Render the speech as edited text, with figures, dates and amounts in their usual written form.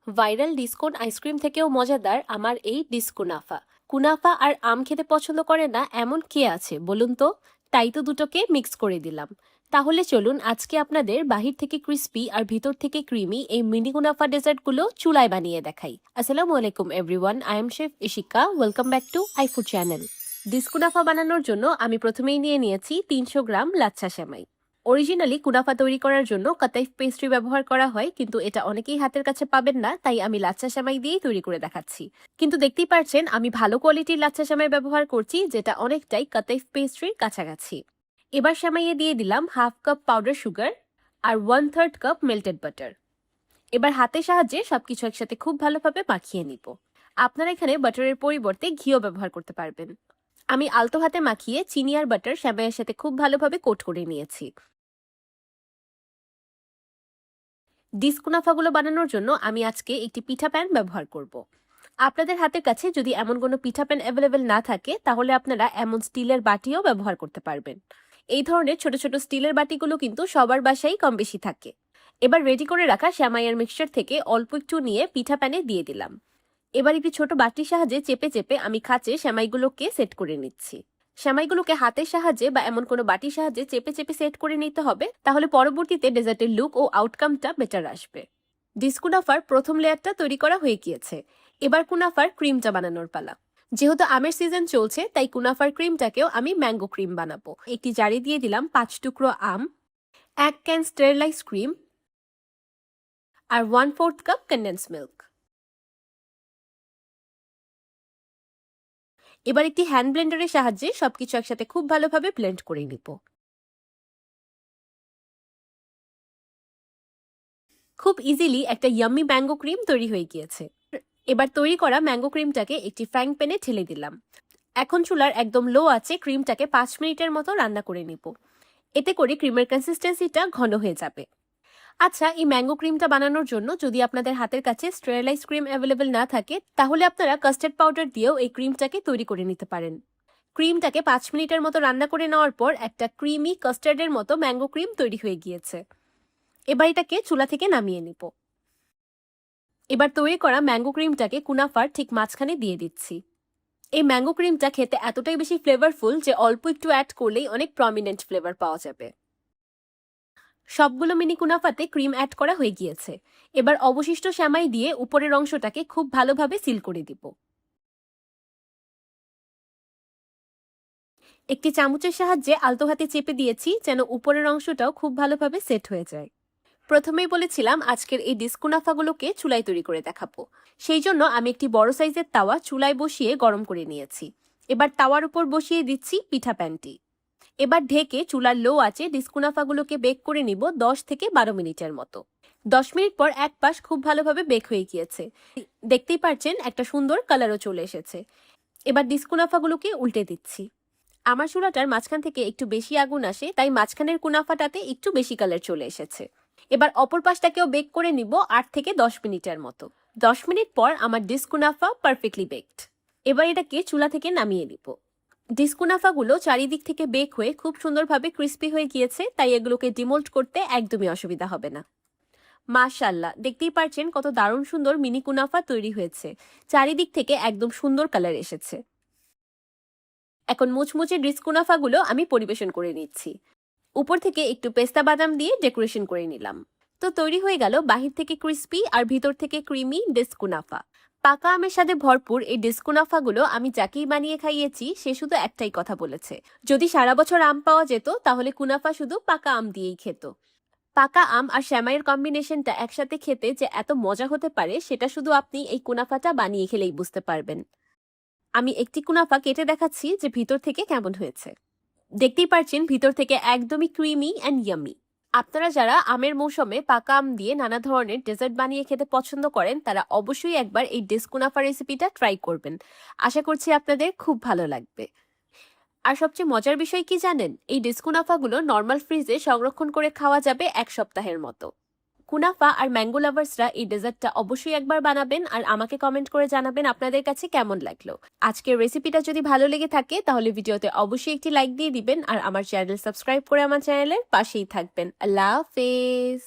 Viral ডিসকোন ice cream থেকেও মজাদার আমার এই ডিসকুনাফা। কুনাফা আর আম খেতে পছন্দ করে না এমন কে আছে বলুন তো? তাই তো দুটোকে মিক্স করে দিলাম। তাহলে চলুন আজকে আপনাদের বাহির থেকে ক্রিস্পি আর ভিতর থেকে ক্রিমি এই মিনি কুনাফা ডেজার্টগুলো চুলায় বানিয়ে দেখাই। আসসালামু আলাইকুম everyone, I am chef Ishika. Welcome back to iFood channel. ডিসকুনাফা বানানোর জন্য আমি প্রথমেই নিয়ে নিয়েছি 300 গ্রাম লাচ্ছা সেমাই। অরিজিনালি কুনাফা তৈরি করার জন্য কাতাইফ পেস্ট্রি ব্যবহার করা হয়, কিন্তু এটা অনেকেই হাতের কাছে পাবেন না, তাই আমি লাচ্ছা সেমাই দিয়েই তৈরি করে দেখাচ্ছি। কিন্তু দেখতেই পারছেন আমি ভালো কোয়ালিটির লাচ্ছা সেমাই ব্যবহার করছি, যেটা অনেকটাই কাতাইফ পেস্ট্রির কাছাকাছি। এবার সেমাইয়ে দিয়ে দিলাম 1/2 কাপ পাউডার সুগার আর 1/3 কাপ মেল্টেড বাটার। এবার হাতের সাহায্যে সবকিছু একসাথে খুব ভালোভাবে মাখিয়ে নিব। আপনারা এখানে বাটারের পরিবর্তে ঘিও ব্যবহার করতে পারবেন। আমি আলতো হাতে মাখিয়ে চিনি আর বাটার সেমাইয়ের সাথে খুব ভালোভাবে কোট করে নিয়েছি। ডিসকুনাফাগুলো বানানোর জন্য আমি আজকে একটি পিঠা প্যান ব্যবহার করব। আপনাদের হাতের কাছে যদি এমন কোনো পিঠা প্যান অ্যাভেলেবেল না থাকে, তাহলে আপনারা এমন স্টিলের বাটিও ব্যবহার করতে পারবেন। এই ধরনের ছোট ছোট স্টিলের বাটিগুলো কিন্তু সবার বাসায় কম বেশি থাকে। এবার রেডি করে রাখা সেমাইয়ের মিক্সচার থেকে অল্প একটু নিয়ে পিঠা প্যানে দিয়ে দিলাম। এবার একটি ছোট বাটির সাহায্যে চেপে চেপে আমি খাঁচে সেমাইগুলোকে সেট করে নিচ্ছি। সেমাইগুলোকে হাতের সাহায্যে বা এমন কোনো বাটির সাহায্যে চেপে চেপে সেট করে নিতে হবে, তাহলে পরবর্তীতে ডেজার্টের লুক ও আউটকামটা বেটার আসবে। ডিসকুনাফার প্রথম লেয়ারটা তৈরি করা হয়ে গিয়েছে। এবার কুনাফার ক্রিমটা বানানোর পালা। যেহেতু আমের সিজন চলছে, তাই কুনাফার ক্রিমটাকেও আমি ম্যাঙ্গো ক্রিম বানাবো। একটি জারে দিয়ে দিলাম 5 টুকরো আম, 1 ক্যান স্টেরিলাইজড ক্রিম আর 1/4 কাপ কনডেন্স মিল্ক। এবার একটি হ্যান্ড ব্লেন্ডারের সাহায্যে সবকিছু একসাথে খুব ভালোভাবে ব্লেন্ড করে নিব। খুব ইজিলি একটা ইয়াম্মি ম্যাঙ্গো ক্রিম তৈরি হয়ে গিয়েছে। এবার তৈরি করা ম্যাঙ্গো ক্রিমটাকে একটি ফ্রাইং প্যানে ঢেলে দিলাম। এখন চুলার একদম লো আছে ক্রিমটাকে 5 মিনিটের মতো রান্না করে নিব। এতে করে ক্রিমের কনসিস্টেন্সিটা ঘন হয়ে যাবে। আচ্ছা, এই ম্যাঙ্গো ক্রিমটা বানানোর জন্য যদি আপনাদের হাতের কাছে স্টেরিলাইজ ক্রিম অ্যাভেলেবেল না থাকে, তাহলে আপনারা কাস্টার্ড পাউডার দিয়েও এই ক্রিমটাকে তৈরি করে নিতে পারেন। ক্রিমটাকে 5 মিনিটের মতো রান্না করে নেওয়ার পর একটা ক্রিমি কাস্টার্ডের মতো ম্যাঙ্গো ক্রিম তৈরি হয়ে গিয়েছে। এবার এটাকে চুলা থেকে নামিয়ে নিব। এবার তৈরি করা ম্যাঙ্গো ক্রিমটাকে কুনাফার ঠিক মাঝখানে দিয়ে দিচ্ছি। এই ম্যাঙ্গো ক্রিমটা খেতে এতটাই বেশি ফ্লেভারফুল যে অল্প একটু অ্যাড করলেই অনেক প্রমিনেন্ট ফ্লেভার পাওয়া যাবে। সবগুলো মিনি কুনাফাতে ক্রিম অ্যাড করা হয়ে গিয়েছে। এবার অবশিষ্ট সেমাই দিয়ে উপরের অংশটাকে খুব ভালোভাবে সিল করে দিব। একটি চামচের সাহায্যে আলতো হাতে চেপে দিয়েছি যেন উপরের অংশটাও খুব ভালোভাবে সেট হয়ে যায়। প্রথমেই বলেছিলাম আজকের এই ডিসকুনাফাগুলোকে চুলায় তৈরি করে দেখাবো। সেই জন্য আমি একটি বড় সাইজের তাওয়া চুলায় বসিয়ে গরম করে নিয়েছি। এবার তাওয়ার উপর বসিয়ে দিচ্ছি পিঠা প্যানটি। এবার ঢেকে চুলার লো আঁচে ডিসকুনাফাগুলোকে বেক করে নিব 10 থেকে 12 মিনিটের মতো। 10 মিনিট পর এক পাশ খুব ভালোভাবে বেক হয়ে গিয়েছে। দেখতেই পাচ্ছেন একটা সুন্দর কালারও চলে এসেছে। এবার ডিসকুনাফাগুলোকে উল্টে দিচ্ছি। আমার চুলাটার মাঝখান থেকে একটু বেশি আগুন আসে, তাই মাঝখানের কুনাফাটাতে একটু বেশি কালার চলে এসেছে। এবার অপর পাশটাকেও বেক করে নিব 8 থেকে 10 মিনিটের মতো। 10 মিনিট পর আমার ডিসকুনাফা পারফেক্টলি বেকড। এবার এটাকে চুলা থেকে নামিয়ে নিব। ডিসকুনাফাগুলো চারিদিক থেকে বেক হয়ে খুব সুন্দরভাবে ক্রিস্পি হয়ে গিয়েছে, তাই এগুলোকে ডিমোল্ড করতে একদমই অসুবিধা হবে না। মাশাআল্লাহ, দেখতেই পারছেন কত দারুণ সুন্দর মিনি কুনাফা তৈরি হয়েছে। চারিদিক থেকে একদম সুন্দর কালার এসেছে। এখন মুচমুচে ডিসকুনাফাগুলো আমি পরিবেশন করে নিচ্ছি। উপর থেকে একটু পেস্তা বাদাম দিয়ে ডেকোরেশন করে নিলাম। তো তৈরি হয়ে গেল বাহির থেকে ক্রিস্পি আর ভিতর থেকে ক্রিমি ডিসকুনাফা। পাকা আমের সাথে ভরপুর এই ডিসকুনাফাগুলো আমি যাকেই বানিয়ে খাইয়েছি সে শুধু একটাই কথা বলেছে, যদি সারা বছর আম পাওয়া যেত তাহলে কুনাফা শুধু পাকা আম দিয়েই খেত। পাকা আম আর সেমাইয়ের কম্বিনেশনটা একসাথে খেতে যে এত মজা হতে পারে, সেটা শুধু আপনি এই কুনাফাটা বানিয়ে খেলেই বুঝতে পারবেন। আমি একটি কুনাফা কেটে দেখাচ্ছি যে ভিতর থেকে কেমন হয়েছে। দেখতেই পারছেন ভিতর থেকে একদমই ক্রিমি অ্যান্ড ইয়ামি। আপনারা যারা আমের মৌসুমে পাকা আম দিয়ে নানা ধরনের ডেজার্ট বানিয়ে খেতে পছন্দ করেন, তারা অবশ্যই একবার এই ডিসকুনাফা রেসিপিটা ট্রাই করবেন। আশা করছি আপনাদের খুব ভালো লাগবে। আর সবচেয়ে মজার বিষয় কি জানেন, এই ডিসকুনাফাগুলো নর্মাল ফ্রিজে সংরক্ষণ করে খাওয়া যাবে 1 সপ্তাহের মতো। কুনাফা আর ম্যাঙ্গো লাভার্সরা এই ডেজার্টটা অবশ্যই একবার বানাবেন আর আমাকে কমেন্ট করে জানাবেন আপনাদের কাছে কেমন লাগলো। আজকের রেসিপিটা যদি ভালো লেগে থাকে তাহলে ভিডিওতে অবশ্যই একটি লাইক দিয়ে দিবেন আর আমার চ্যানেল সাবস্ক্রাইব করে আমার চ্যানেলের পাশেই থাকবেন। আল্লাহ হাফেজ।